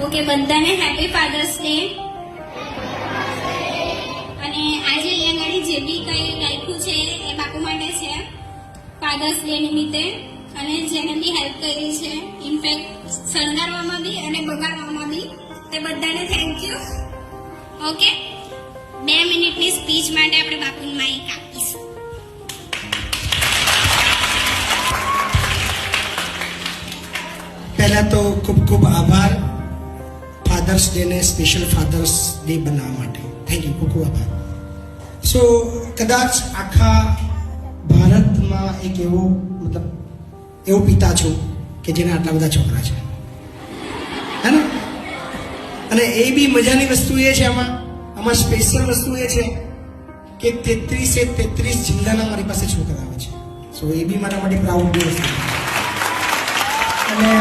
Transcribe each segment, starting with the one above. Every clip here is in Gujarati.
ઓકે, બધાને હેપી ફાધર્સ ડે. અને આજે અહીંયા આગળ જે બી કંઈ રાખ્યું છે એ બાપુ માટે છે ફાધર્સ ડે નિમિત્તે, અને જેને બી હેલ્પ કરી છે, ઇનફેક્ટ શણગારવામાં બી અને બગાડવામાં બી, તે બધાને થેન્ક યુ. ઓકે, 2 મિનિટની સ્પીચ માટે આપણે બાપુની માઇક આપીશું. પહેલા તો ખૂબ ખૂબ આભાર ફાધર્સ ડે ને સ્પેશિયલ ફાધર્સ ડે બનાવવા માટે. થેન્ક યુ, ખૂબ ખૂબ આભાર. સો કદાચ આખા ભારતમાં એક એવો પિતા છું કે જેના આટલા બધા છોકરા છે, હે ને? અને એ બી મજાની વસ્તુ એ છે, આમાં સ્પેશિયલ વસ્તુ એ છે કે 33 જિલ્લાના મારી પાસે છોકરા આવે છે. સો એ બી મારા માટે પ્રાઉડ વસ્તુ છે. અને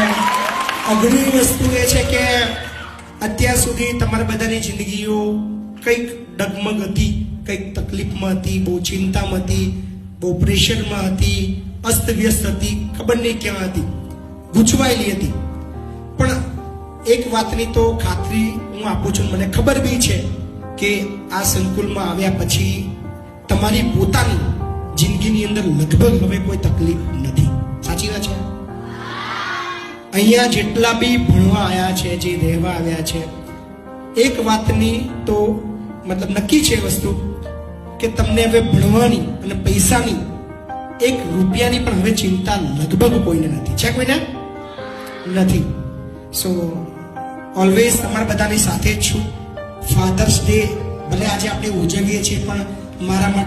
અઘરી વસ્તુ એ છે કે અત્યાર સુધી તમારા બધાની જિંદગીઓ કંઈક ડગમગ હતી, કંઈક તકલીફમાં હતી, બહુ ચિંતામાં હતી, બહુ પ્રેશરમાં હતી, અસ્તવ્યસ્ત હતી, ખબર નહીં ક્યાં હતી, ગૂંચવાયેલી હતી. પણ એક વાતની તો ખાતરી હું આપું છું, મને ખબર બી છે કે આ સંકુલમાં આવ્યા પછી તમારી પોતાની જિંદગીની અંદર લગભગ હવે કોઈ તકલીફ નથી. સાચી વાત છે? અહીંયા જેટલા બી ભણવા આવ્યા છે, જે રહેવા આવ્યા છે, એક વાતની તો નક્કી છે વસ્તુ કે તમને હવે ભણવાની અને પૈસાની 1 રૂપિયાની પણ હવે ચિંતા લગભગ કોઈને નથી. છે કોઈને? નથી. સો ઓલવેઝ તમારા બધાની સાથે જ છું. ફાધર્સ ડે ભલે આજે આપણે ઉજવીએ છીએ, પણ મારા માટે